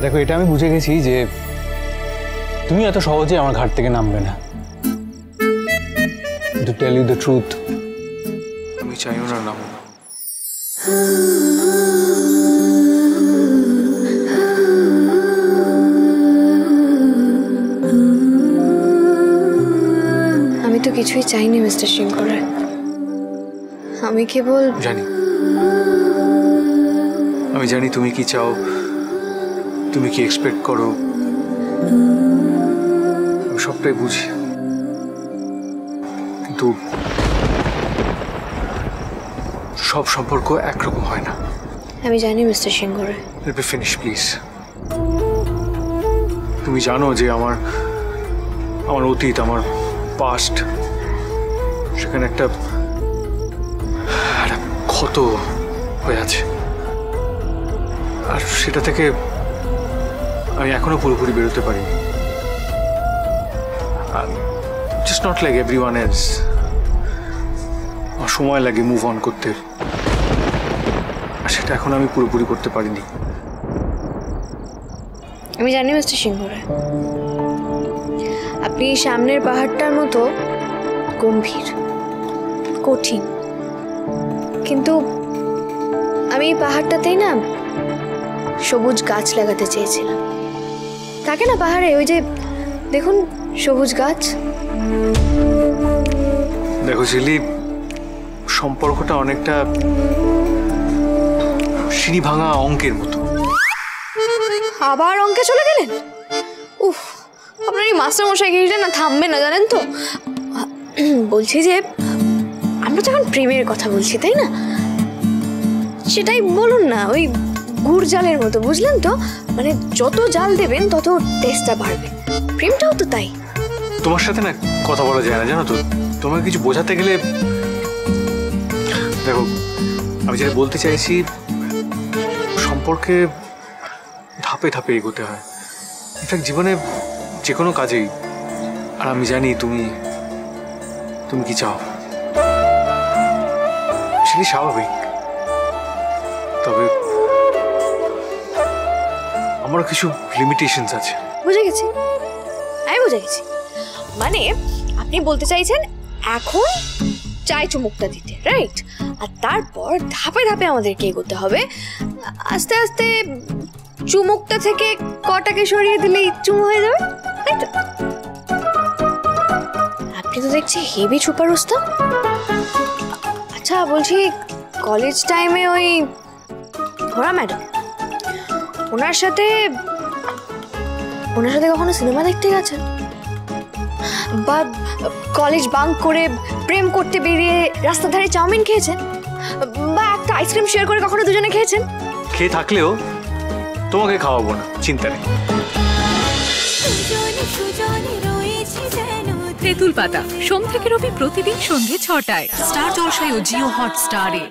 দেখো, এটা আমি বুঝে গেছি যে তুমি এত সহজে আমার ঘাট থেকে নামবে না। To tell you the truth, আমি চাইও না নামো। আমি তো কিছুই চাইনি মিস্টার সিংহরায়। আমি কেবল আমি জানি তুমি কি চাও, তুমি কি এক্সপেক্ট করো, আমি সবটাই বুঝি। কিন্তু সব সম্পর্ক একরকম হয় না। আমি জানি mister Singharoy. Let me finish, please. তুমি জানো যে আমার অতীত, আমার পাস্ট, সেখানে একটা ক্ষত হয়ে আছে, আর সেটা থেকে আমি এখনো পুরোপুরি বেরোতে পারিনি। Just not like everyone else. আমার সময় লাগে মুভ অন করতে, আর সেটা এখন আমি পুরোপুরি করতে পারিনি। আমি জানি মিস্টার সিংহরায়, আপনি সামনের পাহাড়টার মতো গম্ভীর, কঠিন, কিন্তু আমি এই পাহাড়টাতেই না সবুজ গাছ লাগাতে চেয়েছিলাম। থাকে না পাহাড়ে, ওই যে দেখুন সবুজ গাছ। দেখো ঝিলি, সম্পর্কটা অনেকটা সিঁড়ি ভাঙা অঙ্কের মতো। আবার অঙ্কে চলে গেলেন? উফ, আপনার এই মাস্টার মশাই গিরিটা না থামবে না, জানেন তো। বলছি যে আমরা যখন প্রেমের কথা বলছি, তাই না, সেটাই বলুন না, ওই গুড় জালের মতো, বুঝলেন তো? মানে যত জাল দেবেন তত টেস্টটা বাড়বে। প্রেমটাও তো তাই। তোমার সাথে না কথা বলা যায় না, জানো তো। তোমাকে কিছু বোঝাতে গেলে, দেখো আমি যেটা বলতে চাইছি, সম্পর্কে ধাপে ধাপে এগোতে হয়। ইনফ্যাক্ট জীবনে যে কোনো কাজেই। আর আমি জানি তুমি কি চাও, সেটি স্বাভাবিক। তবে আমারও কিছু লিমিটেশনস আছে। বুঝে গেছি, আমি বুঝে গেছি। মানে আপনি বলতে চাইছেন এখন চাই চুমুকটা দিতে, রাইট? আর তারপর ধাপে ধাপে আমাদেরকে এগোতে হবে। আস্তে আস্তে চুমুকটা থেকে কটাকে সরিয়ে দিলেই চুমু হয়ে যাবে, তাই তো? আপনি তো দেখছি হেভি ছুপার উস্তাদ। আচ্ছা বলছি, কলেজ টাইমে ওই ধরা ম্যাডাম, ওনার সাথে কখনো সিনেমা দেখতে গেছেন? বা কলেজ বাঙ্ক করে প্রেম করতে বেরিয়ে রাস্তার ধারে চাউমিন খেয়েছেন? বা একটা আইসক্রিম শেয়ার করে কখনো দুজনে খেয়েছেন? খেয়ে থাকলেও তোমাকে খাওয়াবো না, চিন্তা নেই। তেঁতুল পাতা সোম থেকে রবি প্রতিদিন সন্ধ্যে ৬টায় স্টার জলসায় ও জিও হটস্টারে।